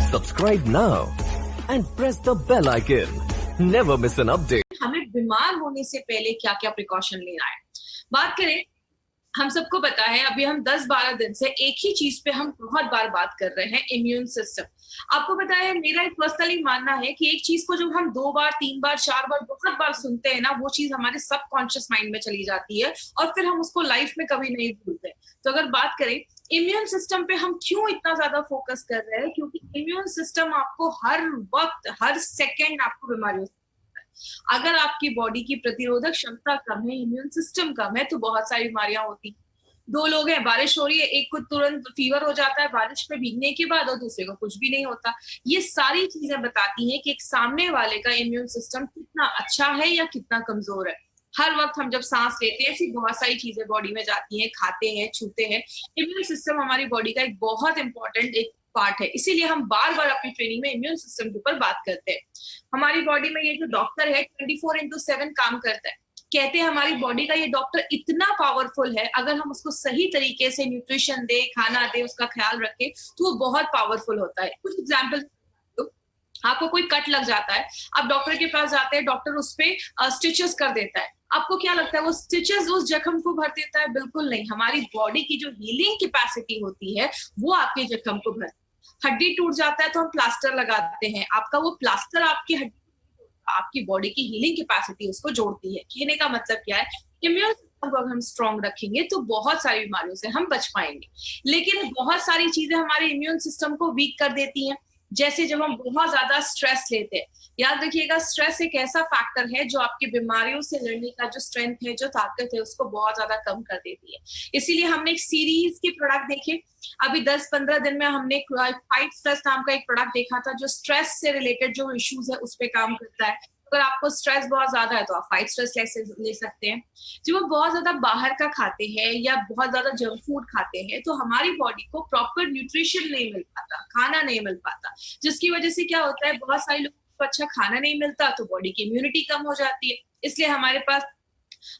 Subscribe now and press the bell icon. Never miss an update. हमें बीमार होने से पहले क्या क्या प्रिकॉशन लेना है, बात करें। हम सबको पता है, अभी हम 10-12 दिन से एक ही चीज पे हम बहुत बार बात कर रहे हैं, इम्यून सिस्टम। आपको पता है, मेरा एक पर्सनली मानना है कि एक चीज को जब हम 2 बार 3 बार 4 बार बहुत बार सुनते हैं ना, वो चीज हमारे सबकॉन्शियस माइंड में चली जाती है और फिर हम उसको लाइफ में कभी नहीं भूलते। तो अगर बात करें इम्यून सिस्टम पे, हम क्यों इतना ज्यादा फोकस कर रहे हैं? क्योंकि इम्यून सिस्टम आपको हर वक्त हर सेकेंड आपको बीमारियों से, अगर आपकी बॉडी की प्रतिरोधक क्षमता कम है, इम्यून सिस्टम कम है, तो बहुत सारी बीमारियां होती। 2 लोग हैं, बारिश हो रही है, एक को तुरंत फीवर हो जाता है बारिश में भीगने के बाद और दूसरे को कुछ भी नहीं होता। ये सारी चीजें बताती हैं कि एक सामने वाले का इम्यून सिस्टम कितना अच्छा है या कितना कमजोर है। हर वक्त हम जब सांस लेते हैं, ऐसी बहुत सारी चीजें बॉडी में जाती हैं, खाते हैं, छूते हैं। इम्यून सिस्टम हमारी बॉडी का एक बहुत इंपॉर्टेंट एक पार्ट है, इसीलिए हम बार बार अपनी ट्रेनिंग में इम्यून सिस्टम के ऊपर बात करते हैं। हमारी बॉडी में ये जो डॉक्टर है 24/7 काम करता है। कहते हैं हमारी बॉडी का ये डॉक्टर इतना पावरफुल है, अगर हम उसको सही तरीके से न्यूट्रिशन दे, खाना दे, उसका ख्याल रखें, तो वो बहुत पावरफुल होता है। कुछ एग्जाम्पल, आपको कोई कट लग जाता है, आप डॉक्टर के पास जाते हैं, डॉक्टर उस पे स्टिचेस कर देता है। आपको क्या लगता है वो स्टिचेस उस जख्म को भर देता है? बिल्कुल नहीं। हमारी बॉडी की जो हीलिंग कैपेसिटी होती है वो आपके जख्म को भर। हड्डी टूट जाता है तो हम प्लास्टर लगाते हैं, आपका वो प्लास्टर आपकी हड्डी, आपकी बॉडी की हीलिंग कैपेसिटी उसको जोड़ती है। कहने का मतलब क्या है, इम्यून सिस्टम को अगर हम स्ट्रॉन्ग रखेंगे तो बहुत सारी बीमारियों से हम बच पाएंगे। लेकिन बहुत सारी चीजें हमारे इम्यून सिस्टम को वीक कर देती हैं, जैसे जब हम बहुत ज्यादा स्ट्रेस लेते हैं। याद रखिएगा, स्ट्रेस एक ऐसा फैक्टर है जो आपकी बीमारियों से लड़ने का जो स्ट्रेंथ है, जो ताकत है, उसको बहुत ज्यादा कम कर देती है। इसीलिए हमने एक सीरीज के प्रोडक्ट देखे, अभी 10-15 दिन में हमने फाइट स्ट्रेस नाम का एक प्रोडक्ट देखा था, जो स्ट्रेस से रिलेटेड जो इश्यूज है उस पर काम करता है। अगर आपको स्ट्रेस बहुत ज्यादा है तो आप फाइट स्ट्रेस ले सकते हैं। जब हम बहुत ज्यादा बाहर का खाते हैं या बहुत ज्यादा जंक फूड खाते हैं, तो हमारी बॉडी को प्रॉपर न्यूट्रिशन नहीं मिल पाता, खाना नहीं मिल पाता, जिसकी वजह से क्या होता है, बहुत सारे लोगों को अच्छा खाना नहीं मिलता तो बॉडी की इम्यूनिटी कम हो जाती है। इसलिए हमारे पास,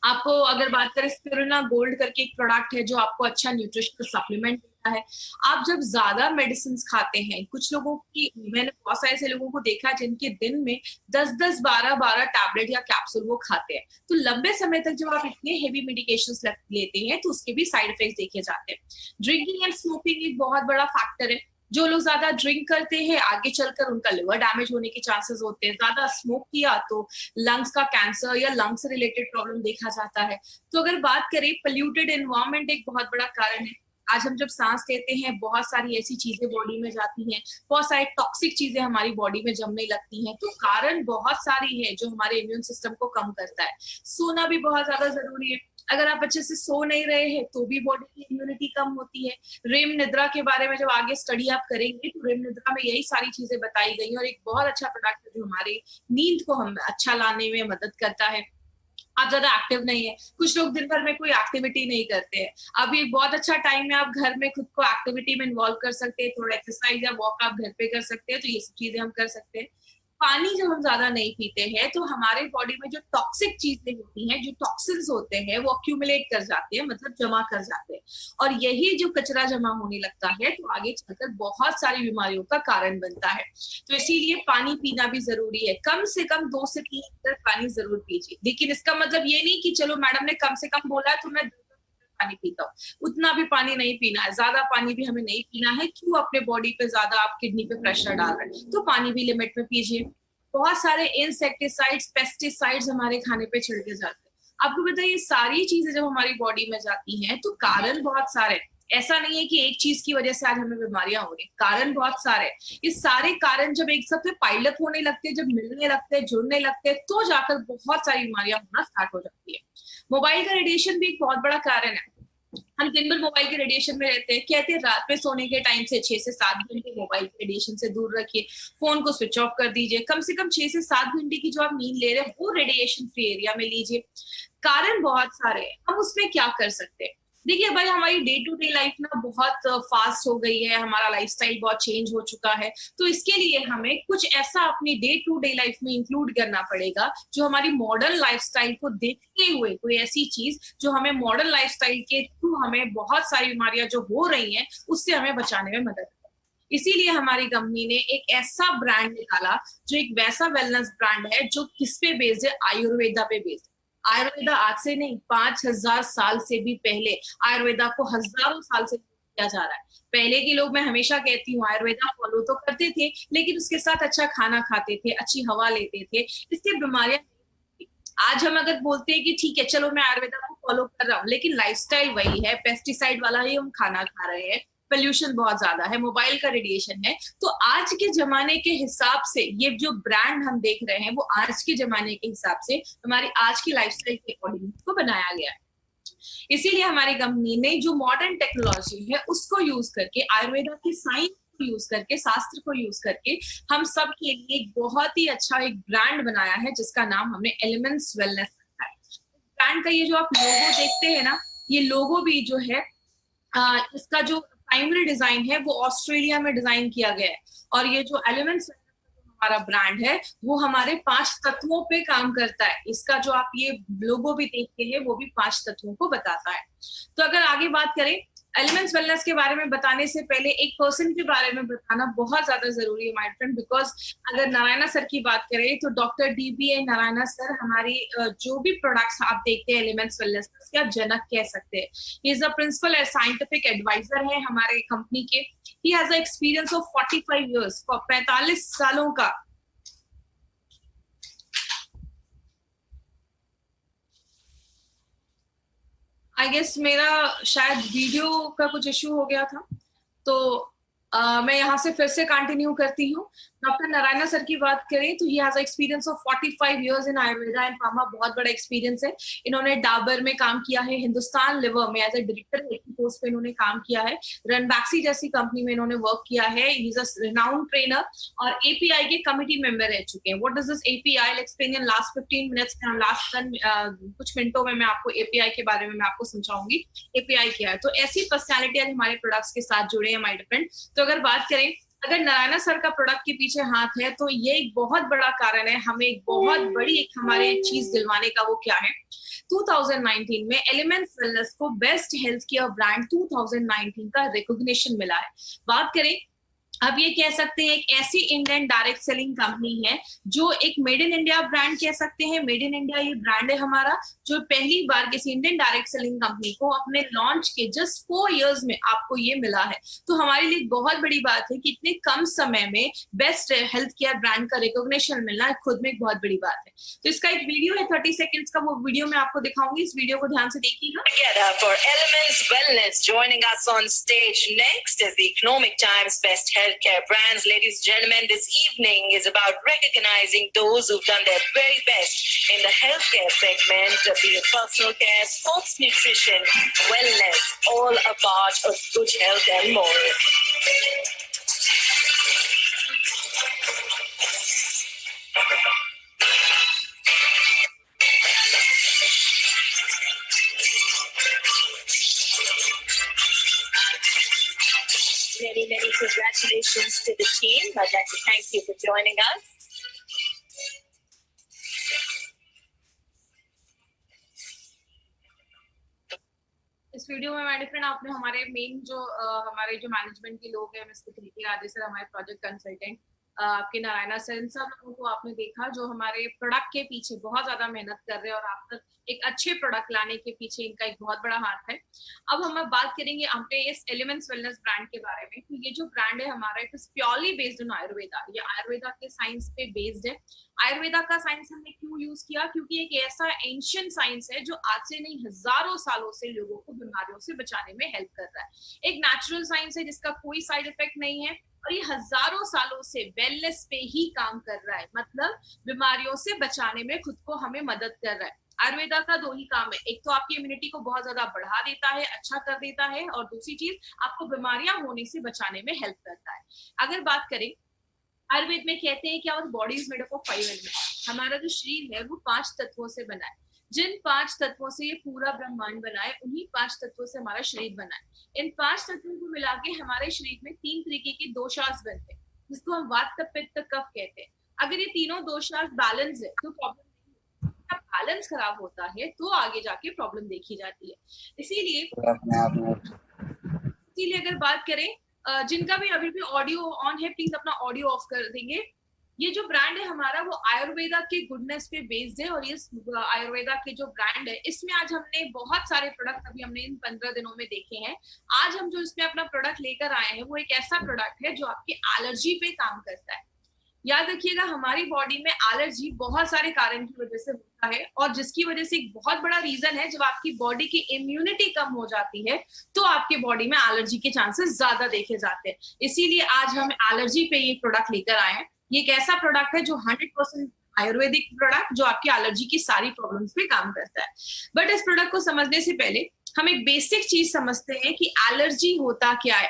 आपको अगर बात करें, स्पिरुलिना गोल्ड करके एक प्रोडक्ट है जो आपको अच्छा न्यूट्रिशनल सप्लीमेंट देता है। आप जब ज्यादा मेडिसिन खाते हैं, कुछ लोगों की, मैंने बहुत सारे ऐसे लोगों को देखा जिनके दिन में 10-10, 12-12 टैबलेट या कैप्सूल वो खाते हैं। तो लंबे समय तक जब आप इतने हेवी मेडिकेशंस लेते हैं तो उसके भी साइड इफेक्ट्स देखे जाते हैं। ड्रिंकिंग एंड स्मोकिंग एक बहुत बड़ा फैक्टर है। जो लोग ज्यादा ड्रिंक करते हैं, आगे चलकर उनका लिवर डैमेज होने के चांसेस होते हैं। ज्यादा स्मोक किया तो लंग्स का कैंसर या लंग्स से रिलेटेड प्रॉब्लम देखा जाता है। तो अगर बात करें, पोल्यूटेड एनवायरनमेंट एक बहुत बड़ा कारण है। आज हम जब सांस लेते हैं, बहुत सारी ऐसी चीजें बॉडी में जाती हैं, बहुत सारी टॉक्सिक चीजें हमारी बॉडी में जमने लगती हैं। तो कारण बहुत सारी है जो हमारे इम्यून सिस्टम को कम करता है। सोना भी बहुत ज्यादा जरूरी है। अगर आप अच्छे से सो नहीं रहे हैं तो भी बॉडी की इम्यूनिटी कम होती है। रेम निद्रा के बारे में जब आगे स्टडी आप करेंगे तो रेम निद्रा में यही सारी चीजें बताई गई हैं और एक बहुत अच्छा प्रोडक्ट है जो हमारे नींद को हम अच्छा लाने में मदद करता है। आप ज्यादा एक्टिव नहीं है, कुछ लोग दिन भर में कोई एक्टिविटी नहीं करते हैं, अभी बहुत अच्छा टाइम है, आप घर में खुद को एक्टिविटी में इन्वॉल्व कर सकते हैं। थोड़ा एक्सरसाइज या वॉक आप घर पे कर सकते हैं, तो ये सब चीजें हम कर सकते हैं। पानी जब हम ज्यादा नहीं पीते हैं तो हमारे बॉडी में जो टॉक्सिक चीजें होती हैं, जो टॉक्सिन्स होते हैं, वो अक्यूमुलेट कर जाते हैं, मतलब जमा कर जाते हैं। और यही जो कचरा जमा होने लगता है तो आगे चलकर बहुत सारी बीमारियों का कारण बनता है। तो इसीलिए पानी पीना भी जरूरी है। कम से कम 2 से 3 लीटर पानी जरूर पीजिए। लेकिन इसका मतलब ये नहीं कि चलो मैडम ने कम से कम बोला है तो मैं पानी पीता हूँ, उतना भी पानी नहीं पीना है। ज्यादा पानी भी हमें नहीं पीना है। क्यों अपने बॉडी पे ज्यादा आप किडनी पे प्रेशर डाल रहे हैं? तो पानी भी लिमिट में पीजिए। बहुत सारे इंसेक्टिसाइड्स, पेस्टिसाइड्स हमारे खाने पे छिड़के जाते हैं। आपको पता है, ये सारी चीजें जब हमारी बॉडी में जाती हैं तो कारण बहुत सारे, ऐसा नहीं है कि एक चीज की वजह से आज हमें बीमारियां हो रही, कारण बहुत सारे। ये सारे कारण जब एक साथ पाइलअप होने लगते हैं, जब मिलने लगते हैं, जुड़ने लगते हैं, तो जाकर बहुत सारी बीमारियां होना स्टार्ट हो जाती है। मोबाइल का रेडिएशन भी एक बहुत बड़ा कारण है। हम दिन भर मोबाइल के रेडिएशन में रहते हैं। कहते हैं रात में सोने के टाइम से 6 से 7 घंटे मोबाइल के रेडिएशन से दूर रखिए, फोन को स्विच ऑफ कर दीजिए। कम से कम 6 से 7 घंटे की जो आप नींद ले रहे हैं वो रेडिएशन फ्री एरिया में लीजिए। कारण बहुत सारे हैं, हम उसमें क्या कर सकते हैं? देखिए भाई, हमारी डे टू डे लाइफ ना बहुत फास्ट हो गई है, हमारा लाइफस्टाइल बहुत चेंज हो चुका है। तो इसके लिए हमें कुछ ऐसा अपनी डे टू डे लाइफ में इंक्लूड करना पड़ेगा जो हमारी मॉडर्न लाइफस्टाइल को देखते हुए, कोई ऐसी चीज जो हमें मॉडर्न लाइफस्टाइल के थ्रू हमें बहुत सारी बीमारियां जो हो रही हैं उससे हमें बचाने में मदद करे। इसीलिए हमारी कंपनी ने एक ऐसा ब्रांड निकाला जो एक वैसा वेलनेस ब्रांड है जो किस पे बेस्ड है, आयुर्वेदा पे बेस्ड है। आयुर्वेदा आज से नहीं, 5000 साल से भी पहले आयुर्वेदा को हजारों साल से किया जा रहा है। पहले के लोग, मैं हमेशा कहती हूँ, आयुर्वेदा फॉलो तो करते थे लेकिन उसके साथ अच्छा खाना खाते थे, अच्छी हवा लेते थे, इससे बीमारियां। आज हम अगर बोलते हैं कि ठीक है चलो मैं आयुर्वेदा को फॉलो कर रहा हूँ, लेकिन लाइफस्टाइल वही है, पेस्टिसाइड वाला ही हम खाना खा रहे हैं, पोल्यूशन बहुत ज्यादा है, मोबाइल का रेडिएशन है। तो आज के जमाने के हिसाब से ये जो ब्रांड हम देख रहे हैं वो आज के जमाने के हिसाब से हमारी आज की लाइफस्टाइल के अकॉर्डिंग को बनाया गया है। इसीलिए हमारी कंपनी ने जो मॉडर्न टेक्नोलॉजी है उसको यूज करके, आयुर्वेदा की साइंस को यूज करके, शास्त्र को यूज करके हम सब के लिए एक बहुत ही अच्छा एक ब्रांड बनाया है जिसका नाम हमने एलिमेंट्स वेलनेस रखा है। ब्रांड का ये जो आप लोगो देखते हैं ना, ये लोगो भी जो है इसका जो प्राइमरी डिजाइन है वो ऑस्ट्रेलिया में डिजाइन किया गया है। और ये जो एलिमेंट्स हमारा ब्रांड है वो हमारे 5 तत्वों पे काम करता है। इसका जो आप ये लोगो भी देखते हैं वो भी 5 तत्वों को बताता है। तो अगर आगे बात करें, एलिमेंट्स वेलनेस के बारे में बताने से पहले एक पर्सन के बारे में बताना बहुत ज्यादा जरूरी है माय फ्रेंड, बिकॉज अगर नारायणा सर की बात करें तो डॉक्टर DBA नारायणा सर हमारी जो भी प्रोडक्ट्स आप देखते हैं एलिमेंट्स वेलनेस के, आप जनक कह सकते हैं। He is a principal scientific adviser है हमारे कंपनी के। He has a experience of 45 years, 45 सालों का। आई गेस मेरा शायद वीडियो का कुछ इश्यू हो गया था, तो मैं यहाँ से फिर से कंटिन्यू करती हूँ। डॉक्टर नारायणा सर की बात करें तो he has experience of 45 years in Ayurveda and pharma, बहुत बड़ा एक्सपीरियंस है। इन्होंने डाबर में काम किया है, हिंदुस्तान लिवर में एज ए डायरेक्टर की पोस्ट पे इन्होंने काम किया है, रनबैक्सी जैसी कंपनी में इन्होंने वर्क किया है। ही इज अ रिनाउंड ट्रेनर और API के कमिटी मेंबर रह चुके हैं। What is this API? I will explain in last 15 minutes में, लास्ट कुछ मिनटों में मैं आपको API के बारे में मैं आपको समझाऊंगी API क्या है। तो ऐसी पर्सनैलिटी आज हमारे प्रोडक्ट्स के साथ जुड़े हैं माय फ्रेंड। तो अगर बात करें, अगर नारायणा सर का प्रोडक्ट के पीछे हाथ है तो ये एक बहुत बड़ा कारण है, हमें एक बहुत बड़ी एक हमारे चीज दिलवाने का। वो क्या है? 2019 में एलिमेंट्स वेलनेस को बेस्ट हेल्थ केयर ब्रांड 2019 का रिकॉग्निशन मिला है। बात करें, अब ये कह सकते हैं एक ऐसी इंडियन डायरेक्ट सेलिंग कंपनी है जो एक मेड इन इंडिया ब्रांड कह सकते हैं। मेड इन इंडिया ये ब्रांड है हमारा, जो पहली बार किसी इंडियन डायरेक्ट सेलिंग कंपनी को अपने लॉन्च के जस्ट 4 इयर्स में आपको ये मिला है। तो हमारे लिए बहुत बड़ी बात है कि इतने कम समय में बेस्ट हेल्थ केयर ब्रांड का रिकॉग्निशन मिलना खुद में एक बहुत बड़ी बात है। तो इसका एक वीडियो है 30 सेकेंड्स का, वो वीडियो मैं आपको दिखाऊंगी, इस वीडियो को ध्यान से देखिएगा। Together for Elements Wellness, joining us on stage next is the Economic Times Best Healthcare Brands. Ladies and gentlemen, this evening is about recognizing those who've done their very best in the healthcare segment, be it personal care, sports nutrition, wellness, all a part of good health and more. Many congratulations to the team. I'd like to thank you for joining us. इस video में my friend आपने हमारे main जो हमारे जो management के लोग हैं, मिस्टर कृति राजे सर हमारे प्रोजेक्ट कंसल्टेंट, आपके नारायणा सर, इन सब लोगों को आपने देखा जो हमारे प्रोडक्ट के पीछे बहुत ज्यादा मेहनत कर रहे हैं और आप तक एक अच्छे प्रोडक्ट लाने के पीछे इनका एक बहुत बड़ा हाथ है। अब हम बात करेंगे अपने इस एलिमेंट्स वेलनेस ब्रांड के बारे में। तो ये जो ब्रांड है हमारा, it is purely based on Ayurveda. ये आयुर्वेदा के साइंस पे बेस्ड है। आयुर्वेदा का साइंस हमने क्यों यूज किया? क्योंकि एक ऐसा एंशियंट साइंस है जो आज से नहीं हजारों सालों से लोगों को बीमारियों से बचाने में हेल्प कर रहा है। एक नेचुरल साइंस है जिसका कोई साइड इफेक्ट नहीं है और ये हजारों सालों से वेलनेस पे ही काम कर रहा है, मतलब बीमारियों से बचाने में खुद को हमें मदद कर रहा है। आयुर्वेदा का 2 ही काम है, एक तो आपकी इम्यूनिटी को बहुत ज्यादा बढ़ा देता है, अच्छा कर देता है, और दूसरी चीज आपको बीमारियां होने से बचाने में हेल्प करता है। अगर बात करें, आयुर्वेद में कहते हैं कि our body is made up of 5 elements. हमारा जो शरीर है वो 5 तत्वों से बना है। जिन 5 तत्वों से ये पूरा ब्रह्मांड बना है, उन्हीं 5 तत्वों से हमारा शरीर बना है। इन 5 तत्वों को मिला के हमारे शरीर में 3 तरीके के दोषास बनते हैं, जिसको हम वात, पित्त, कफ कहते हैं। अगर ये तीनों दोषास बैलेंस है तो प्रॉब्लम नहीं है। जब बैलेंस खराब होता है तो आगे जाके प्रॉब्लम देखी जाती है। इसीलिए अगर बात करें जिनका भी अभी भी ऑडियो ऑन है, प्लीज अपना ऑडियो ऑफ कर देंगे। ये जो ब्रांड है हमारा वो आयुर्वेदा के गुडनेस पे बेस्ड है, और ये आयुर्वेदा के जो ब्रांड है इसमें आज हमने बहुत सारे प्रोडक्ट अभी हमने इन 15 दिनों में देखे हैं। आज हम जो इसमें अपना प्रोडक्ट लेकर आए हैं वो एक ऐसा प्रोडक्ट है जो आपकी एलर्जी पे काम करता है। याद रखिएगा, हमारी बॉडी में एलर्जी बहुत सारे कारण की वजह से होता है, और जिसकी वजह से एक बहुत बड़ा रीजन है, जब आपकी बॉडी की इम्यूनिटी कम हो जाती है तो आपके बॉडी में एलर्जी के चांसेस ज्यादा देखे जाते हैं। इसीलिए आज हम एलर्जी पे ये प्रोडक्ट लेकर आए हैं। ये एक ऐसा प्रोडक्ट है जो 100% आयुर्वेदिक प्रोडक्ट जो आपकी एलर्जी की सारी प्रॉब्लम्स पे काम करता है। बट इस प्रोडक्ट को समझने से पहले हम एक बेसिक चीज समझते हैं कि एलर्जी होता क्या है।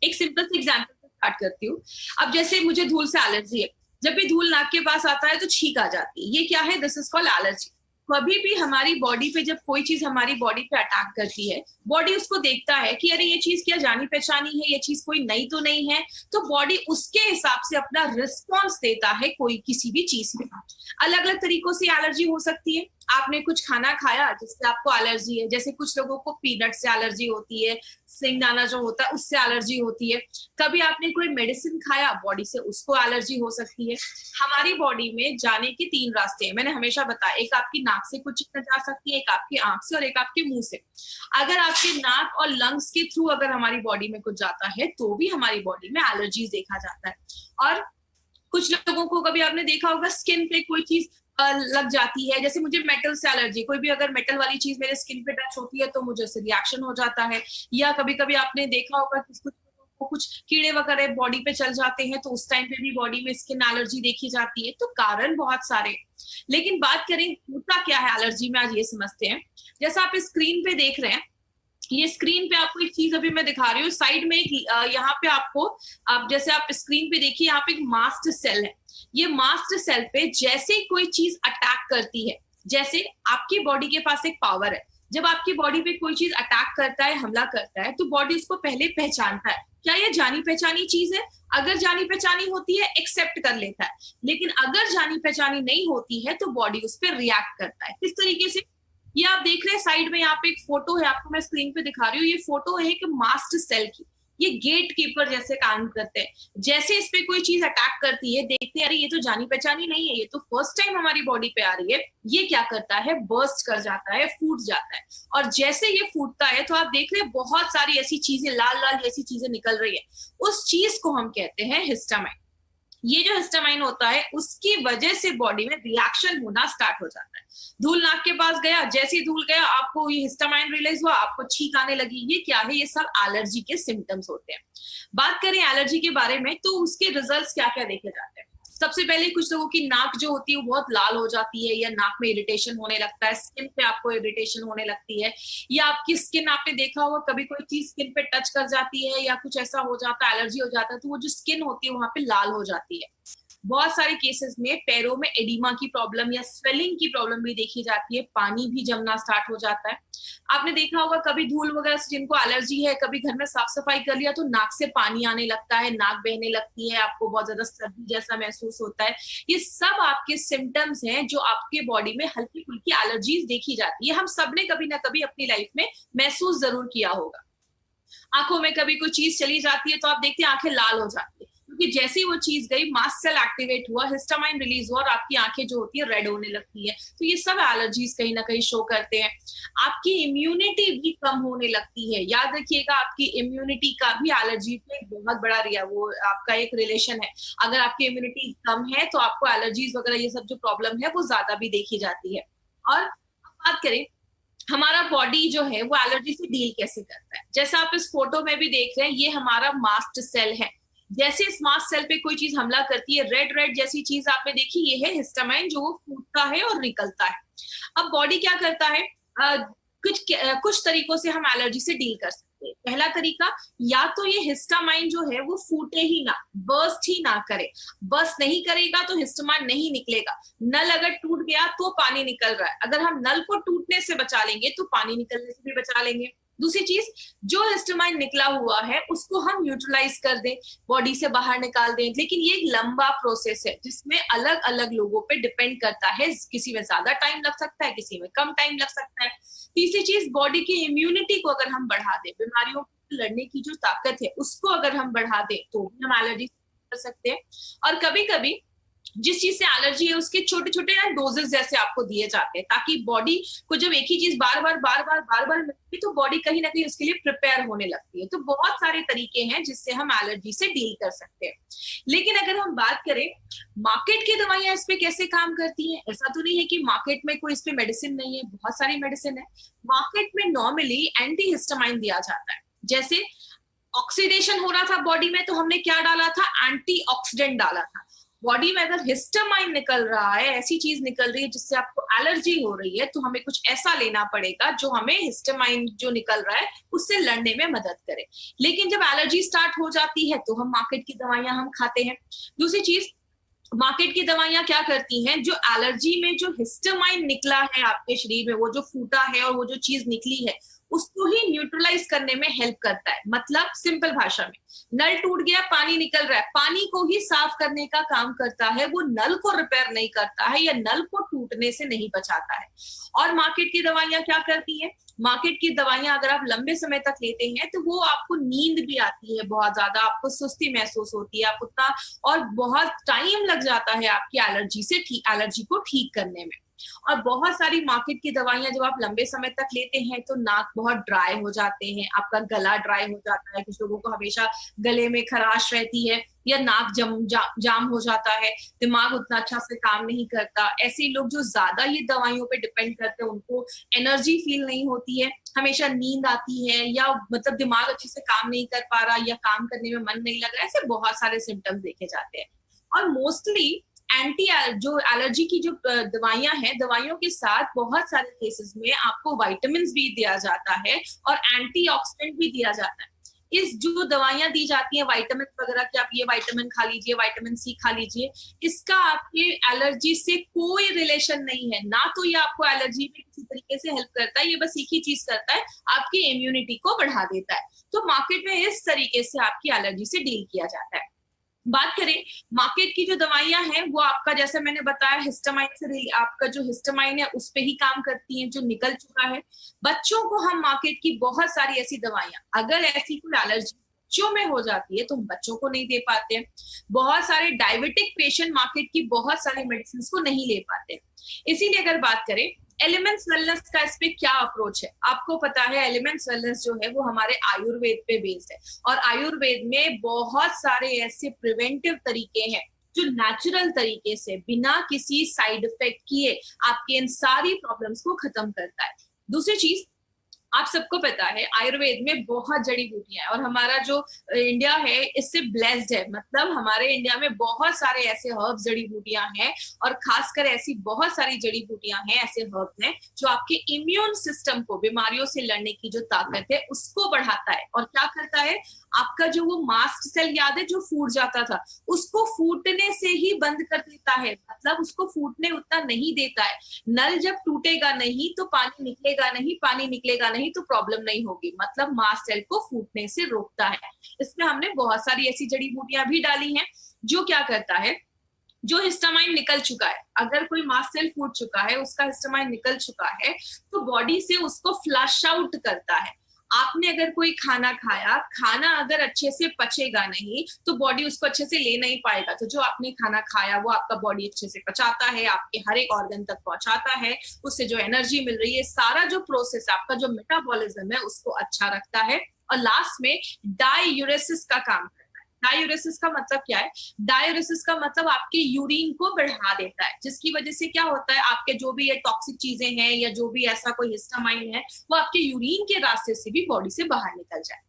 एक सिंपल सी एग्जांपल से स्टार्ट करती हूँ। अब जैसे मुझे धूल से एलर्जी है, जब भी धूल नाक के पास आता है तो छींक आ जाती है, ये क्या है? This is called allergy. कभी भी हमारी बॉडी पे जब कोई चीज हमारी बॉडी पे अटैक करती है, बॉडी उसको देखता है कि अरे ये चीज क्या जानी पहचानी है, ये चीज कोई नई तो नहीं है, तो बॉडी उसके हिसाब से अपना रिस्पॉन्स देता है कोई किसी भी चीज में। अलग अलग तरीकों से एलर्जी हो सकती है। आपने कुछ खाना खाया जिससे आपको एलर्जी है, जैसे कुछ लोगों को पीनट से एलर्जी होती है, सिंगदाना जो होता है उससे एलर्जी होती है। कभी आपने कोई मेडिसिन खाया, बॉडी से उसको एलर्जी हो सकती है। हमारी बॉडी में जाने के 3 रास्ते हैं, मैंने हमेशा बताया। एक आपकी नाक से कुछ चीज जा सकती है, एक आपकी आंख से, और एक आपके मुंह से। अगर आपके नाक और लंग्स के थ्रू अगर हमारी बॉडी में कुछ जाता है तो भी हमारी बॉडी में एलर्जीज देखा जाता है। और कुछ लोगों को कभी आपने देखा होगा स्किन पे कोई चीज लग जाती है, जैसे मुझे मेटल से एलर्जी, कोई भी अगर मेटल वाली चीज मेरे स्किन पे टच होती है तो मुझे उससे रिएक्शन हो जाता है। या कभी कभी आपने देखा होगा कि कुछ कीड़े वगैरह बॉडी पे चल जाते हैं तो उस टाइम पे भी बॉडी में स्किन एलर्जी देखी जाती है। तो कारण बहुत सारे, लेकिन बात करें होता क्या है एलर्जी में, आज ये समझते हैं। जैसा आप स्क्रीन पे देख रहे हैं, ये स्क्रीन पे आपको एक चीज अभी मैं दिखा रही हूँ, साइड में एक यहाँ पे आपको, आप जैसे आप स्क्रीन पे देखिए, यहाँ पे एक मास्ट सेल है। ये मास्ट सेल पे जैसे कोई चीज अटैक करती है, जैसे आपकी बॉडी के पास एक पावर है, जब आपकी बॉडी पे कोई चीज अटैक करता है, हमला करता है, तो बॉडी उसको पहले पहचानता है, क्या ये जानी पहचानी चीज है? अगर जानी पहचानी होती है एक्सेप्ट कर लेता है, लेकिन अगर जानी पहचानी नहीं होती है तो बॉडी उस पर रिएक्ट करता है। किस तरीके से? ये आप देख रहे हैं साइड में, यहाँ पे एक फोटो है, आपको मैं स्क्रीन पे दिखा रही हूँ। ये फोटो है एक मास्ट सेल की। ये गेट कीपर जैसे काम करते हैं। जैसे इस पे कोई चीज अटैक करती है, देखते हैं अरे ये तो जानी पहचानी नहीं है, ये तो फर्स्ट टाइम हमारी बॉडी पे आ रही है, ये क्या करता है? बर्स्ट कर जाता है, फूट जाता है। और जैसे ये फूटता है तो आप देख रहे हैं बहुत सारी ऐसी चीजें, लाल लाल जैसी चीजें निकल रही है। उस चीज को हम कहते हैं हिस्टामाइन। ये जो हिस्टामाइन होता है उसकी वजह से बॉडी में रिएक्शन होना स्टार्ट हो जाता है। धूल नाक के पास गया, जैसे ही धूल गया आपको ये हिस्टामाइन रिलीज हुआ, आपको छींक आने लगी। ये क्या है? ये सब एलर्जी के सिम्टम्स होते हैं। बात करें एलर्जी के बारे में तो उसके रिजल्ट्स क्या क्या देखे जाते हैं। सबसे पहले कुछ लोगों की नाक जो होती है वो बहुत लाल हो जाती है, या नाक में इरिटेशन होने लगता है, स्किन पे आपको इरिटेशन होने लगती है, या आपकी स्किन, आपने देखा होगा कभी कोई चीज स्किन पे टच कर जाती है या कुछ ऐसा हो जाता है, एलर्जी हो जाता है, तो वो जो स्किन होती है वहां पे लाल हो जाती है। बहुत सारे केसेस में पैरों में एडिमा की प्रॉब्लम या स्वेलिंग की प्रॉब्लम भी देखी जाती है, पानी भी जमना स्टार्ट हो जाता है। आपने देखा होगा कभी धूल वगैरह से जिनको एलर्जी है, कभी घर में साफ सफाई कर लिया तो नाक से पानी आने लगता है, नाक बहने लगती है, आपको बहुत ज्यादा सर्दी जैसा महसूस होता है। ये सब आपके सिम्टम्स हैं जो आपके बॉडी में हल्की फुल्की एलर्जीज देखी जाती है। हम सबने कभी ना कभी अपनी लाइफ में महसूस जरूर किया होगा। आंखों में कभी कोई चीज चली जाती है तो आप देखते हैं आंखें लाल हो जाती है, क्योंकि जैसे ही वो चीज गई, मास्ट सेल एक्टिवेट हुआ, हिस्टामाइन रिलीज हुआ और आपकी आंखें जो होती है रेड होने लगती है। तो ये सब एलर्जीज कहीं ना कहीं शो करते हैं। आपकी इम्यूनिटी भी कम होने लगती है। याद रखिएगा, आपकी इम्यूनिटी का भी एलर्जी पे बहुत बड़ा वो आपका एक रिलेशन है। अगर आपकी इम्यूनिटी कम है तो आपको एलर्जीज वगैरह ये सब जो प्रॉब्लम है वो ज्यादा भी देखी जाती है। और बात करें हमारा बॉडी जो है वो एलर्जी से डील कैसे करता है, जैसा आप इस फोटो में भी देख रहे हैं, ये हमारा मास्ट सेल है। जैसे इस मास्ट सेल पे कोई चीज हमला करती है, रेड रेड जैसी चीज आपने देखी, ये है हिस्टामाइन जो वो फूटता है और निकलता है। अब बॉडी क्या करता है, कुछ तरीकों से हम एलर्जी से डील कर सकते हैं। पहला तरीका, या तो ये हिस्टामाइन जो है वो फूटे ही ना, बर्स्ट ही ना करे। बर्स्ट नहीं करेगा तो हिस्टामाइन नहीं निकलेगा। नल अगर टूट गया तो पानी निकल रहा है, अगर हम नल को टूटने से बचा लेंगे तो पानी निकलने से भी बचा लेंगे। दूसरी चीज, जो हिस्टामाइन निकला हुआ है उसको हम न्यूट्रलाइज कर दें, बॉडी से बाहर निकाल दें। लेकिन ये एक लंबा प्रोसेस है जिसमें अलग अलग लोगों पे डिपेंड करता है, किसी में ज्यादा टाइम लग सकता है, किसी में कम टाइम लग सकता है। तीसरी चीज, बॉडी की इम्यूनिटी को अगर हम बढ़ा दें, बीमारियों लड़ने की जो ताकत है उसको अगर हम बढ़ा दें तो भी हम एलर्जी कर सकते हैं। और कभी कभी जिस चीज से एलर्जी है उसके छोटे छोटे ना डोजेस जैसे आपको दिए जाते हैं, ताकि बॉडी को जब एक ही चीज बार बार मिलती है तो बॉडी कहीं ना कहीं उसके लिए प्रिपेयर होने लगती है। तो बहुत सारे तरीके हैं जिससे हम एलर्जी से डील कर सकते हैं। लेकिन अगर हम बात करें मार्केट की दवाइयां इस पे कैसे काम करती हैं, ऐसा तो नहीं है कि मार्केट में कोई इस पे मेडिसिन नहीं है, बहुत सारी मेडिसिन है। मार्केट में नॉर्मली एंटी हिस्टामाइन दिया जाता है। जैसे ऑक्सीडेशन हो रहा था बॉडी में तो हमने क्या डाला था, एंटीऑक्सीडेंट डाला था। बॉडी में अगर हिस्टामाइन निकल रहा है, ऐसी चीज निकल रही है जिससे आपको एलर्जी हो रही है, तो हमें कुछ ऐसा लेना पड़ेगा जो हमें हिस्टामाइन जो निकल रहा है उससे लड़ने में मदद करे। लेकिन जब एलर्जी स्टार्ट हो जाती है तो हम मार्केट की दवाइयां हम खाते हैं। दूसरी चीज, मार्केट की दवाइयां क्या करती हैं, जो एलर्जी में जो हिस्टामाइन निकला है आपके शरीर में, वो जो फूटा है और वो जो चीज निकली है उसको ही न्यूट्रलाइज करने में हेल्प करता है। मतलब सिंपल भाषा में, नल टूट गया, पानी निकल रहा है, पानी को ही साफ करने का काम करता है, वो नल को रिपेयर नहीं करता है या नल को टूटने से नहीं बचाता है। और मार्केट की दवाइयां क्या करती है, मार्केट की दवाइयां अगर आप लंबे समय तक लेते हैं तो वो आपको नींद भी आती है बहुत ज्यादा, आपको सुस्ती महसूस होती है, आप उतना और बहुत टाइम लग जाता है आपकी एलर्जी को ठीक करने में। और बहुत सारी मार्केट की दवाइयां जब आप लंबे समय तक लेते हैं तो नाक बहुत ड्राई हो जाते हैं, आपका गला ड्राई हो जाता है, कुछ लोगों को हमेशा गले में खराश रहती है या नाक जाम हो जाता है, दिमाग उतना अच्छा से काम नहीं करता। ऐसे लोग जो ज्यादा ये दवाइयों पे डिपेंड करते हैं उनको एनर्जी फील नहीं होती है, हमेशा नींद आती है, या मतलब दिमाग अच्छे से काम नहीं कर पा रहा या काम करने में मन नहीं लग रहा, ऐसे बहुत सारे सिम्टम्स देखे जाते हैं। और मोस्टली जो एलर्जी की जो दवाइयां हैं, दवाइयों के साथ बहुत सारे केसेस में आपको विटामिन भी दिया जाता है और एंटीऑक्सीडेंट भी दिया जाता है। इस जो दवाइयां दी जाती हैं विटामिन वगैरह कि आप ये विटामिन खा लीजिए, विटामिन सी खा लीजिए, इसका आपके एलर्जी से कोई रिलेशन नहीं है। ना तो ये आपको एलर्जी में किसी तरीके से हेल्प करता है, ये बस एक ही चीज करता है, आपकी इम्यूनिटी को बढ़ा देता है। तो मार्केट में इस तरीके से आपकी एलर्जी से डील किया जाता है। बात करें मार्केट की जो दवाइयां हैं वो आपका, जैसे मैंने बताया, हिस्टामाइन से आपका जो हिस्टामाइन है उस पे ही काम करती हैं जो निकल चुका है। बच्चों को हम मार्केट की बहुत सारी ऐसी दवाइयां, अगर ऐसी कोई एलर्जी बच्चों में हो जाती है तो हम बच्चों को नहीं दे पाते हैं। बहुत सारे डायबिटिक पेशेंट मार्केट की बहुत सारी मेडिसिन को नहीं ले पाते। इसीलिए अगर बात करें एलिमेंट्स वेलनेस का, इस पे क्या अप्रोच है, आपको पता है एलिमेंट्स वेलनेस जो है वो हमारे आयुर्वेद पे बेस्ड है। और आयुर्वेद में बहुत सारे ऐसे प्रिवेंटिव तरीके हैं जो नेचुरल तरीके से बिना किसी साइड इफेक्ट किए आपके इन सारी प्रॉब्लम्स को खत्म करता है। दूसरी चीज, आप सबको पता है आयुर्वेद में बहुत जड़ी बूटियां हैं और हमारा जो इंडिया है इससे ब्लेस्ड है। मतलब हमारे इंडिया में बहुत सारे ऐसे हर्ब्स, जड़ी बूटियां हैं और खासकर ऐसी बहुत सारी जड़ी बूटियां हैं, ऐसे हर्ब्स हैं जो आपके इम्यून सिस्टम को, बीमारियों से लड़ने की जो ताकत है उसको बढ़ाता है। और क्या करता है, आपका जो वो मास्ट सेल याद है जो फूट जाता था, उसको फूटने से ही बंद कर देता है। मतलब उसको फूटने उतना नहीं देता है। नल जब टूटेगा नहीं तो पानी निकलेगा नहीं, पानी निकलेगा नहीं तो प्रॉब्लम नहीं होगी। मतलब मास्ट सेल को फूटने से रोकता है। इसमें हमने बहुत सारी ऐसी जड़ी बूटियां भी डाली हैं जो क्या करता है, जो हिस्टामाइन निकल चुका है, अगर कोई मास्ट सेल फूट चुका है, उसका हिस्टामाइन निकल चुका है, तो बॉडी से उसको फ्लश आउट करता है। आपने अगर कोई खाना खाया, खाना अगर अच्छे से पचेगा नहीं तो बॉडी उसको अच्छे से ले नहीं पाएगा। तो जो आपने खाना खाया वो आपका बॉडी अच्छे से पचाता है, आपके हर एक ऑर्गन तक पहुंचाता है, उससे जो एनर्जी मिल रही है, सारा जो प्रोसेस आपका जो मेटाबॉलिज्म है उसको अच्छा रखता है। और लास्ट में डायूरेसिस का काम करता है। डायूरेसिस का मतलब क्या है, डायूरेसिस का मतलब आपके यूरिन को बढ़ा देता है, जिसकी वजह से क्या होता है, आपके जो भी ये टॉक्सिक चीजें हैं या जो भी ऐसा कोई हिस्टामाइन है वो आपके यूरिन के रास्ते से भी बॉडी से बाहर निकल जाए।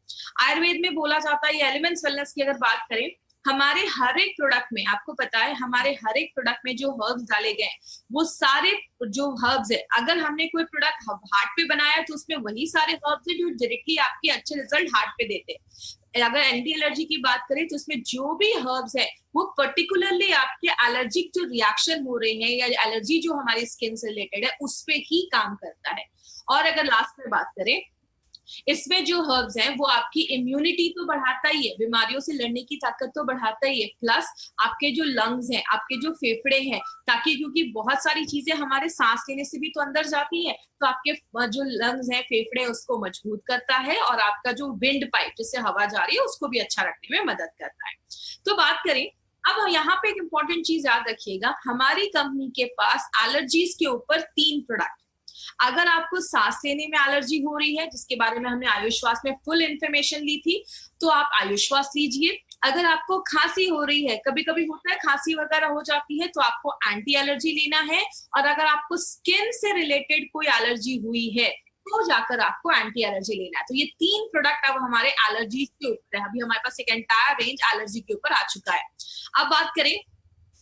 आयुर्वेद में बोला जाता है, ये एलिमेंट्स वेलनेस की अगर बात करें, हमारे हर एक प्रोडक्ट में, आपको पता है हमारे हर एक प्रोडक्ट में जो हर्ब्स डाले गए वो सारे जो हर्ब्स है, अगर हमने कोई प्रोडक्ट हार्ट पे बनाया तो उसमें वही सारे हर्ब्स है जो डायरेक्टली आपके अच्छे रिजल्ट हार्ट पे देते हैं। अगर एंटी एलर्जी की बात करें तो उसमें जो भी हर्ब्स है वो पर्टिकुलरली आपके एलर्जिक जो रिएक्शन हो रहे हैं या एलर्जी जो हमारी स्किन से रिलेटेड है उस पे ही काम करता है। और अगर लास्ट में बात करें इसमें जो हर्ब्स हैं वो आपकी इम्यूनिटी तो बढ़ाता ही है, बीमारियों से लड़ने की ताकत तो बढ़ाता ही है, प्लस आपके जो लंग्स हैं, आपके जो फेफड़े हैं, ताकि क्योंकि बहुत सारी चीजें हमारे सांस लेने से भी तो अंदर जाती है, तो आपके जो लंग्स हैं, फेफड़े, उसको मजबूत करता है और आपका जो विंड पाइप जिससे हवा जा रही है उसको भी अच्छा रखने में मदद करता है। तो बात करें अब यहाँ पे एक इंपॉर्टेंट चीज याद रखिएगा, हमारी कंपनी के पास एलर्जीज के ऊपर 3 प्रोडक्ट। अगर आपको सांस लेने में एलर्जी हो रही है, जिसके बारे में हमने आयुश्वास में फुल इंफॉर्मेशन ली थी, तो आप आयुश्वास लीजिए। अगर आपको खांसी हो रही है, कभी कभी होता है खांसी वगैरह हो जाती है, तो आपको एंटी एलर्जी लेना है। और अगर आपको स्किन से रिलेटेड कोई एलर्जी हुई है तो जाकर आपको एंटी एलर्जी लेना है। तो ये 3 प्रोडक्ट अब हमारे एलर्जी के ऊपर है। अभी हमारे पास एक एंटायर रेंज एलर्जी के ऊपर आ चुका है। अब बात करें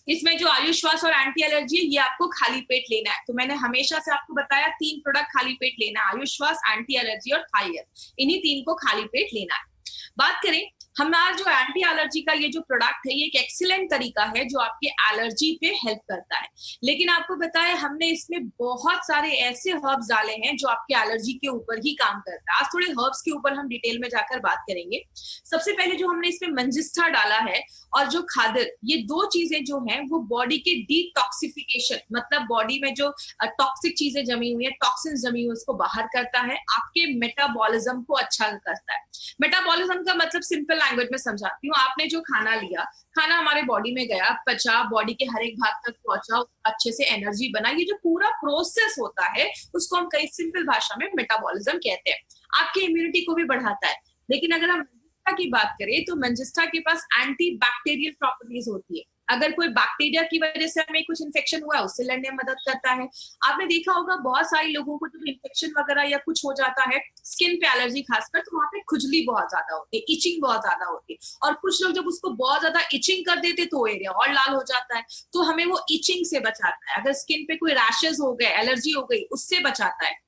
इसमें जो आयुश्वास और एंटी एलर्जी है, ये आपको खाली पेट लेना है। तो मैंने हमेशा से आपको बताया 3 प्रोडक्ट खाली पेट लेना है, आयुश्वास, एंटी एलर्जी और थायर, इन्हीं 3 को खाली पेट लेना है। बात करें हमारा जो एंटी एलर्जी का ये जो प्रोडक्ट है, ये एक एक्सीलेंट तरीका है जो आपके एलर्जी पे हेल्प करता है। लेकिन आपको बताया हमने इसमें बहुत सारे ऐसे हर्ब्स डाले हैं जो आपके एलर्जी के ऊपर ही काम करता है। आज थोड़े हर्ब्स के ऊपर हम डिटेल में जाकर बात करेंगे। सबसे पहले जो हमने इसमें मंजिस्था डाला है और जो खादर, ये 2 चीजें जो हैं वो बॉडी के डिटॉक्सिफिकेशन, मतलब बॉडी में जो टॉक्सिक चीजें जमी हुई है, टॉक्सिन्स जमी हुई है, उसको बाहर करता है, आपके मेटाबॉलिज्म को अच्छा करता है। मेटाबॉलिज्म का मतलब सिंपल लैंग्वेज में समझाती हूँ, आपने जो खाना लिया, खाना हमारे बॉडी में गया, पचा, बॉडी के हर एक भाग तक पहुंचा, अच्छे से एनर्जी बना, ये जो पूरा प्रोसेस होता है उसको हम कई सिंपल भाषा में मेटाबॉलिज्म कहते हैं। आपकी इम्यूनिटी को भी बढ़ाता है। लेकिन अगर हम मंजिस्था की बात करें तो मंजिस्था के पास एंटी बैक्टीरियल प्रॉपर्टीज होती है। अगर कोई बैक्टीरिया की वजह से हमें कुछ इन्फेक्शन हुआ है, उससे लड़ने में मदद करता है। आपने देखा होगा बहुत सारे लोगों को जब इन्फेक्शन वगैरह या कुछ हो जाता है, स्किन पे एलर्जी खासकर, तो वहां पे खुजली बहुत ज्यादा होती है, इचिंग बहुत ज्यादा होती है। और कुछ लोग जब उसको बहुत ज्यादा इचिंग कर देते तो एरिया और लाल हो जाता है। तो हमें वो इचिंग से बचाता है। अगर स्किन पे कोई रैशेज हो गए, एलर्जी हो गई, उससे बचाता है।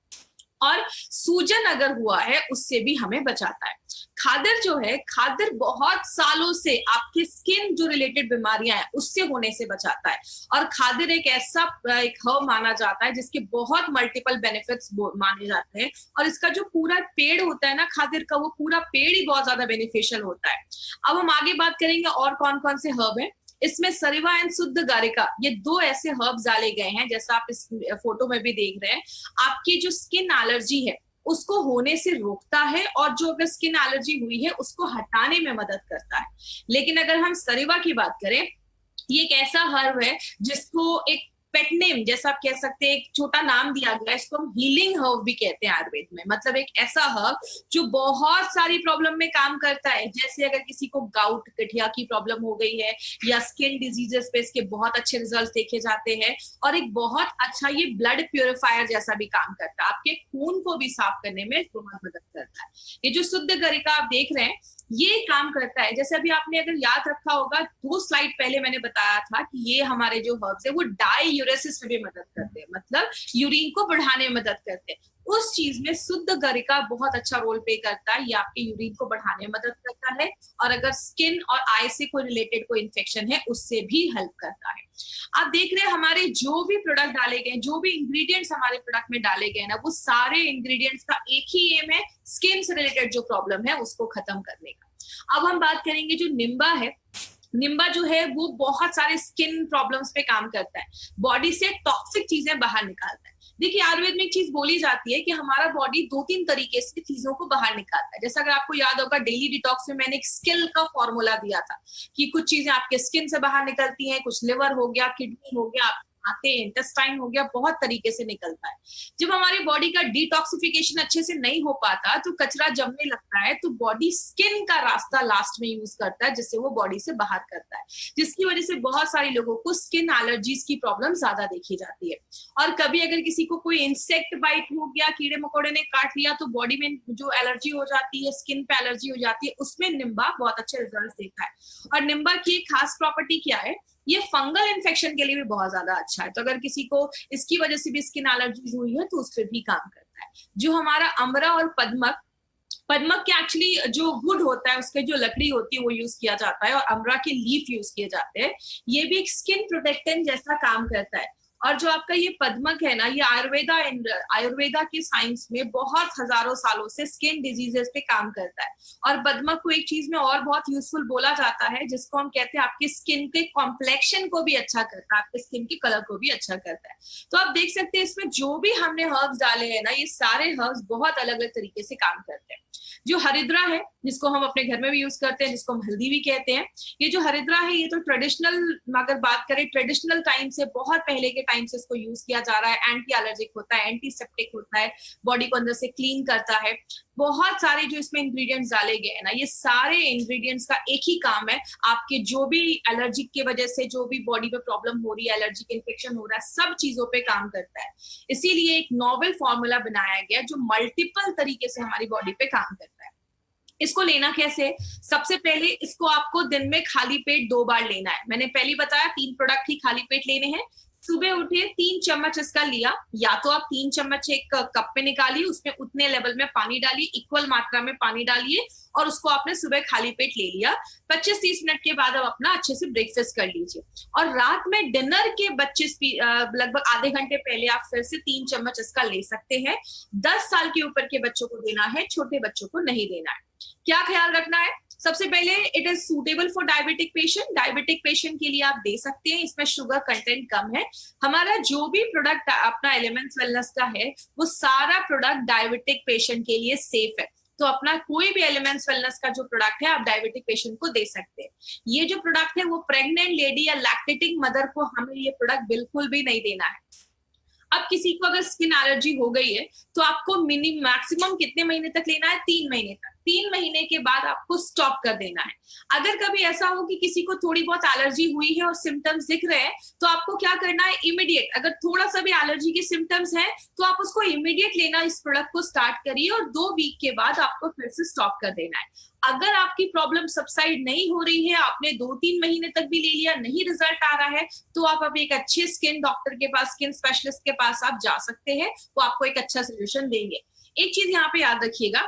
और सूजन अगर हुआ है उससे भी हमें बचाता है। खादर जो है, खादर बहुत सालों से आपके स्किन जो रिलेटेड बीमारियां हैं उससे होने से बचाता है। और खादर एक ऐसा एक हर्ब माना जाता है जिसके बहुत मल्टीपल बेनिफिट्स माने जाते हैं। और इसका जो पूरा पेड़ होता है ना खादर का, वो पूरा पेड़ ही बहुत ज्यादा बेनिफिशियल होता है। अब हम आगे बात करेंगे और कौन कौन से हर्ब है। इसमें सरिवा एंड शुद्ध गारिका, ये 2 ऐसे हर्ब्स डाले गए हैं, जैसा आप इस फोटो में भी देख रहे हैं। आपकी जो स्किन एलर्जी है उसको होने से रोकता है, और जो अगर स्किन एलर्जी हुई है उसको हटाने में मदद करता है। लेकिन अगर हम सरिवा की बात करें, ये एक ऐसा हर्ब है जिसको एक पेट नेम जैसा आप कह सकते हैं, एक छोटा नाम दिया गया है। इसको हम हीलिंग हर्ब भी कहते हैं आयुर्वेद में। मतलब एक ऐसा हर्ब जो बहुत सारी प्रॉब्लम में काम करता है। जैसे अगर किसी को गाउट, गठिया की प्रॉब्लम हो गई है, या स्किन डिजीजेस पे इसके बहुत अच्छे रिजल्ट देखे जाते हैं। और एक बहुत अच्छा ये ब्लड प्यूरिफायर जैसा भी काम करता है, आपके खून को भी साफ करने में बहुत मदद करता है। ये जो शुद्ध गरिका आप देख रहे हैं, ये काम करता है। जैसे अभी आपने अगर याद रखा होगा, 2 स्लाइड पहले मैंने बताया था कि ये हमारे जो हर्ब्स है वो डाययूरेसिस में भी मदद करते हैं, मतलब यूरिन को बढ़ाने में मदद करते हैं। उस चीज में शुद्ध गरिका बहुत अच्छा रोल प्ले करता है। ये आपके यूरिन को बढ़ाने में मदद करता है, और अगर स्किन और आई से कोई रिलेटेड कोई इन्फेक्शन है उससे भी हेल्प करता है। आप देख रहे हैं हमारे जो भी प्रोडक्ट डाले गए, जो भी इंग्रेडिएंट्स हमारे प्रोडक्ट में डाले गए ना, वो सारे इंग्रेडिएंट्स का एक ही एम है, स्किन से रिलेटेड जो प्रॉब्लम है उसको खत्म करने का। अब हम बात करेंगे जो निम्बा है। निम्बा जो है वो बहुत सारे स्किन प्रॉब्लम्स पे काम करता है, बॉडी से टॉक्सिक चीजें बाहर निकालता है। देखिए आयुर्वेद में एक चीज बोली जाती है कि हमारा बॉडी 2-3 तरीके से चीजों को बाहर निकालता है। जैसा अगर आपको याद होगा, डेली डिटॉक्स में मैंने एक स्किल का फॉर्मूला दिया था कि कुछ चीजें आपके स्किन से बाहर निकलती हैं, कुछ लिवर हो गया, किडनी हो गया, आते इंटेस्टाइन हो गया, बहुत तरीके से निकलता है। जब हमारी बॉडी का डिटॉक्सिफिकेशन अच्छे से नहीं हो पाता तो कचरा जमने लगता है, तो बॉडी स्किन का रास्ता लास्ट में यूज करता है, जिससे वो बॉडी से बाहर करता है, जिसकी वजह से बहुत सारे लोगों को स्किन एलर्जीज की प्रॉब्लम ज्यादा देखी जाती है। और कभी अगर किसी को कोई इंसेक्ट बाइट हो गया, कीड़े मकोड़े ने काट लिया, तो बॉडी में जो एलर्जी हो जाती है, स्किन पे एलर्जी हो जाती है, उसमें निम्बा बहुत अच्छे रिजल्ट देता है। और निम्बा की एक खास प्रॉपर्टी क्या है, ये फंगल इन्फेक्शन के लिए भी बहुत ज्यादा अच्छा है। तो अगर किसी को इसकी वजह से भी स्किन एलर्जीज हुई है तो उस पर भी काम करता है। जो हमारा अमरा और पद्मक, पद्मक के एक्चुअली जो वुड होता है, उसके जो लकड़ी होती है वो यूज किया जाता है, और अमरा के लीफ यूज किए जाते हैं। ये भी एक स्किन प्रोटेक्टेंट जैसा काम करता है। और जो आपका ये पद्मक है ना, ये आयुर्वेदा के साइंस में बहुत हजारों सालों से स्किन डिजीजेस पे काम करता है। और पद्मक को एक चीज में और बहुत यूजफुल बोला जाता है, जिसको हम कहते हैं आपकी स्किन के कॉम्प्लेक्शन को भी अच्छा करता है, आपके स्किन के कलर को भी अच्छा करता है। तो आप देख सकते हैं इसमें जो भी हमने हर्ब्स डाले हैं ना, ये सारे हर्ब्स बहुत अलग अलग तरीके से काम करते हैं। जो हरिद्रा है, जिसको हम अपने घर में भी यूज करते हैं, जिसको हम हल्दी भी कहते हैं, ये जो हरिद्रा है ये तो ट्रेडिशनल, अगर बात करें ट्रेडिशनल टाइम से, बहुत पहले के टाइम से इसको यूज किया जा रहा है। एंटी एलर्जिक होता है, एंटीसेप्टिक होता है, बॉडी को अंदर से क्लीन करता है। बहुत सारे जो इसमें इंग्रेडिएंट्स डाले गए हैं ना, ये सारे इंग्रेडिएंट्स का एक ही काम है, आपके जो भी एलर्जिक की वजह से जो भी बॉडी पे प्रॉब्लम हो रही है, एलर्जिक इन्फेक्शन हो रहा है, सब चीजों पे काम करता है। इसीलिए एक नॉवेल फॉर्मूला बनाया गया जो मल्टीपल तरीके से हमारी बॉडी पे काम करता है। इसको लेना कैसे? सबसे पहले इसको आपको दिन में खाली पेट 2 बार लेना है। मैंने पहले बताया 3 प्रोडक्ट ही खाली पेट लेने हैं। सुबह उठे 3 चम्मच इसका लिया, या तो आप 3 चम्मच एक कप में निकालिए, उसमें उतने लेवल में पानी डालिए, इक्वल मात्रा में पानी डालिए, और उसको आपने सुबह खाली पेट ले लिया। 25-30 मिनट के बाद आप अपना अच्छे से ब्रेकफास्ट कर लीजिए, और रात में डिनर के लगभग आधे घंटे पहले आप फिर से 3 चम्मच इसका ले सकते हैं। 10 साल के ऊपर के बच्चों को देना है, छोटे बच्चों को नहीं देना है। क्या ख्याल रखना है? सबसे पहले it is suitable for diabetic patient. Diabetic patient के लिए आप दे सकते हैं, इसमें शुगर कंटेंट कम है। हमारा जो भी प्रोडक्ट अपना एलिमेंट्स वेलनेस का है, वो सारा प्रोडक्ट डायबिटिक पेशेंट के लिए सेफ है। तो अपना कोई भी एलिमेंट्स वेलनेस का जो प्रोडक्ट है आप डायबिटिक पेशेंट को दे सकते हैं। ये जो प्रोडक्ट है वो प्रेग्नेंट लेडी या लैक्टेटिंग मदर को हमें ये प्रोडक्ट बिल्कुल भी नहीं देना है। अब किसी को अगर स्किन एलर्जी हो गई है तो आपको मैक्सिमम कितने महीने तक लेना है? 3 महीने तक। 3 महीने के बाद आपको स्टॉप कर देना है। अगर कभी ऐसा हो कि किसी को थोड़ी बहुत एलर्जी हुई है और सिम्टम्स दिख रहे हैं, तो आपको क्या करना है? इमीडिएट, अगर थोड़ा सा भी एलर्जी के सिम्टम्स हैं तो आप उसको इमीडिएट लेना, इस प्रोडक्ट को स्टार्ट करिए, और 2 वीक के बाद आपको फिर से स्टॉप कर देना है। अगर आपकी प्रॉब्लम सबसाइड नहीं हो रही है, आपने 2-3 महीने तक भी ले लिया, नहीं रिजल्ट आ रहा है, तो आप अब एक अच्छे स्किन डॉक्टर के पास, स्किन स्पेशलिस्ट के पास आप जा सकते हैं, वो आपको एक अच्छा सोल्यूशन देंगे। एक चीज यहाँ पे याद रखिएगा,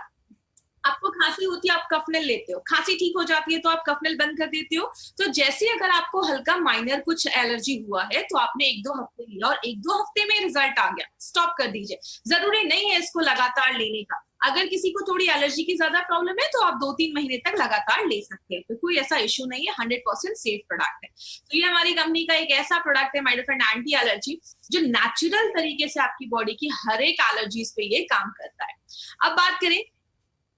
आपको खांसी होती है, आप कफनेल लेते हो, खांसी ठीक हो जाती है तो आप कफनेल बंद कर देते हो। तो जैसे अगर आपको हल्का माइनर कुछ एलर्जी हुआ है तो आपने 1-2 हफ्ते लिया और 1-2 हफ्ते में रिजल्ट आ गया, स्टॉप कर दीजिए। जरूरी नहीं है इसको लगातार लेने का। अगर किसी को थोड़ी एलर्जी की ज्यादा प्रॉब्लम है तो आप 2-3 महीने तक लगातार ले सकते हैं, तो कोई ऐसा इश्यू नहीं है, 100% सेफ प्रोडक्ट है। तो ये हमारी कंपनी का एक ऐसा प्रोडक्ट है, my dear friend, anti allergy, जो नेचुरल तरीके से आपकी बॉडी की हर एक एलर्जीज पे ये काम करता है। अब बात करें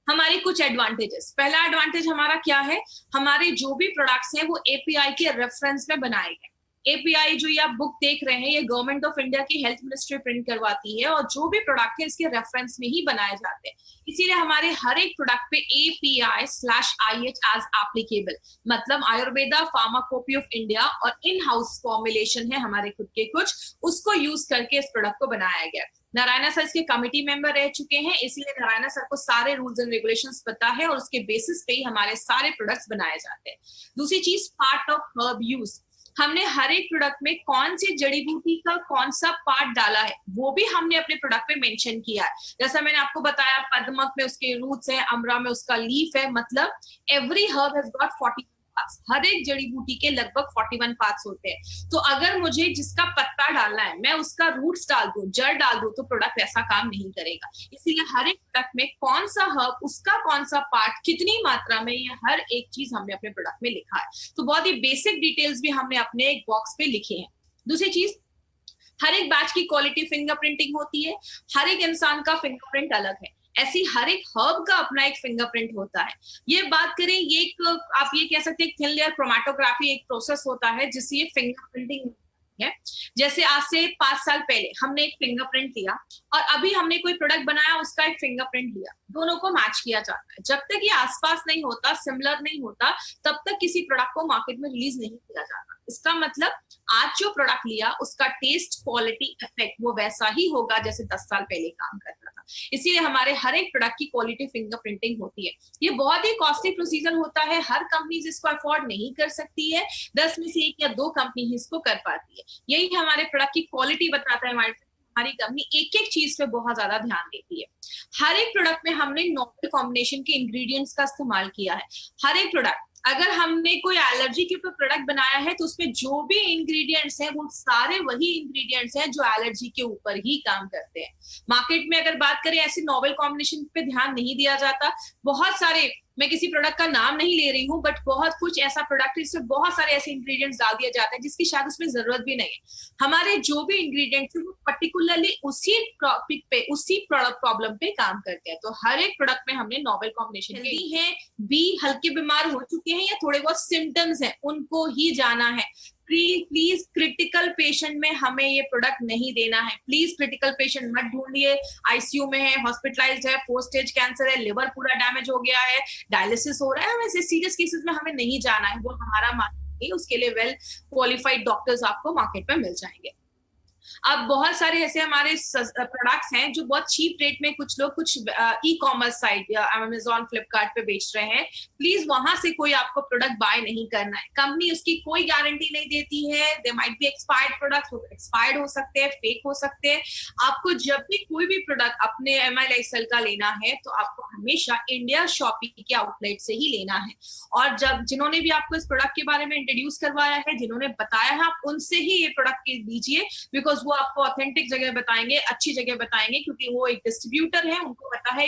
हमारे कुछ एडवांटेजेस। पहला एडवांटेज हमारा क्या है? हमारे जो भी प्रोडक्ट्स हैं वो एपीआई के रेफरेंस में बनाए गए। एपीआई जो ये आप बुक देख रहे हैं, ये गवर्नमेंट ऑफ इंडिया की हेल्थ मिनिस्ट्री प्रिंट करवाती है, और जो भी प्रोडक्ट है इसके रेफरेंस में ही बनाए जाते हैं। इसीलिए हमारे हर एक प्रोडक्ट पे API/IH एज एप्लीकेबल, मतलब आयुर्वेदा फार्माकोपी ऑफ इंडिया और इन हाउस फॉर्मुलेशन है हमारे खुद के कुछ, उसको यूज करके इस प्रोडक्ट को बनाया गया। नारायणा सर इसके कमिटी मेंबर रह चुके हैं, इसलिए नारायणा सर को सारे रूल्स एंड रेगुलेशंस पता है, और उसके बेसिस पे ही हमारे सारे प्रोडक्ट्स बनाए जाते हैं। दूसरी चीज, पार्ट ऑफ हर्ब यूज। हमने हर एक प्रोडक्ट में कौन सी जड़ी बूटी का कौन सा पार्ट डाला है वो भी हमने अपने प्रोडक्ट पे मेंशन किया है। जैसा मैंने आपको बताया, पद्मक में उसके रूट्स है, अमरा में उसका लीफ है, मतलब every herb has got 40 parts. हर एक जड़ी बूटी के लगभग 41 पार्ट्स होते हैं। तो अगर मुझे जिसका पत्ता डालना है मैं उसका रूट्स डाल दूं, जड़ डाल दूं, तो प्रोडक्ट ऐसा काम नहीं करेगा। इसीलिए हर एक प्रोडक्ट में कौन सा हर्ब, उसका कौन सा पार्ट, कितनी मात्रा में, ये हर एक चीज हमने अपने प्रोडक्ट में लिखा है। तो बहुत ही बेसिक डिटेल्स भी हमने अपने एक बॉक्स पे लिखे हैं। दूसरी चीज, हर एक बैच की क्वालिटी फिंगरप्रिंटिंग होती है। हर एक इंसान का फिंगरप्रिंट अलग है, ऐसी हर एक हर्ब का अपना एक फिंगरप्रिंट होता है। ये बात करें, ये आप ये कह सकते हैं थिन लेयर क्रोमेटोग्राफी एक प्रोसेस होता है जिससे ये फिंगरप्रिंटिंग है। जैसे आज से 5 साल पहले हमने एक फिंगरप्रिंट लिया और अभी हमने कोई प्रोडक्ट बनाया उसका एक फिंगरप्रिंट लिया, दोनों को मैच किया जाता है। जब तक ये आसपास नहीं होता, सिमिलर नहीं होता, तब तक किसी प्रोडक्ट को मार्केट में रिलीज नहीं किया जाता। इसका मतलब आज जो प्रोडक्ट लिया उसका टेस्ट, क्वालिटी, इफेक्ट वो वैसा ही होगा जैसे 10 साल पहले काम करता था। इसीलिए हमारे हर एक प्रोडक्ट की क्वालिटी फिंगरप्रिंटिंग होती है। ये बहुत ही कॉस्टली प्रोसीजर होता है, हर कंपनी इसको अफोर्ड नहीं कर सकती है, 10 में से 1 या 2 कंपनी ही इसको कर पाती है। यही हमारे प्रोडक्ट की क्वालिटी बताता है। हमारी कंपनी एक एक चीज पे बहुत ज्यादा ध्यान देती है। हर एक प्रोडक्ट में हमने नॉवल कॉम्बिनेशन के इंग्रेडिएंट्स का इस्तेमाल किया है। हर एक प्रोडक्ट अगर हमने कोई एलर्जी के ऊपर प्रोडक्ट बनाया है तो उसमें जो भी इंग्रेडिएंट्स हैं वो सारे वही इंग्रेडिएंट्स हैं जो एलर्जी के ऊपर ही काम करते हैं। मार्केट में अगर बात करें ऐसे नोवेल कॉम्बिनेशन पे ध्यान नहीं दिया जाता। बहुत सारे, मैं किसी प्रोडक्ट का नाम नहीं ले रही हूँ, बट बहुत कुछ ऐसा प्रोडक्ट है जिसमें बहुत सारे ऐसे इंग्रेडिएंट्स डाल दिया जाता है जिसकी शायद उसमें जरूरत भी नहीं है। हमारे जो भी इंग्रेडिएंट्स है वो पर्टिकुलरली उसी टॉपिक पे, उसी प्रॉब्लम पे काम करते हैं। तो हर एक प्रोडक्ट में हमने नोवेल कॉम्बिनेशन है, बी हल्के बीमार हो चुके हैं या थोड़े बहुत सिम्टम्स हैं उनको ही जाना है। प्लीज क्रिटिकल पेशेंट में हमें ये प्रोडक्ट नहीं देना है। प्लीज क्रिटिकल पेशेंट मत ढूंढिए, आईसीयू में है, हॉस्पिटलाइज्ड है, 4 स्टेज कैंसर है, लिवर पूरा डैमेज हो गया है, डायलिसिस हो रहा है, वैसे सीरियस केसेस में हमें नहीं जाना है। वो हमारा मार्केट है, उसके लिए वेल क्वालिफाइड डॉक्टर्स आपको मार्केट में मिल जाएंगे। अब बहुत सारे ऐसे हमारे प्रोडक्ट्स हैं जो बहुत चीप रेट में कुछ लोग कुछ ई कॉमर्स साइट या अमेजोन, फ्लिपकार्ट पे बेच रहे हैं। प्लीज वहां से कोई आपको प्रोडक्ट बाय नहीं करना है। कंपनी उसकी कोई गारंटी नहीं देती है। They might be expired product, expired हो सकते हैं, फेक हो सकते हैं। आपको जब भी कोई भी प्रोडक्ट अपने MI लाइफस्टाइल का लेना है तो आपको हमेशा इंडिया शॉपिंग के आउटलेट से ही लेना है। और जब जिन्होंने भी आपको इस प्रोडक्ट के बारे में इंट्रोड्यूस करवाया है, जिन्होंने बताया है, आप उनसे ही ये प्रोडक्ट लीजिए, बिकॉज वो आपको ऑथेंटिक जगह बताएंगे, अच्छी जगह बताएंगे, क्योंकि वो एक डिस्ट्रीब्यूटर है, उनको पता है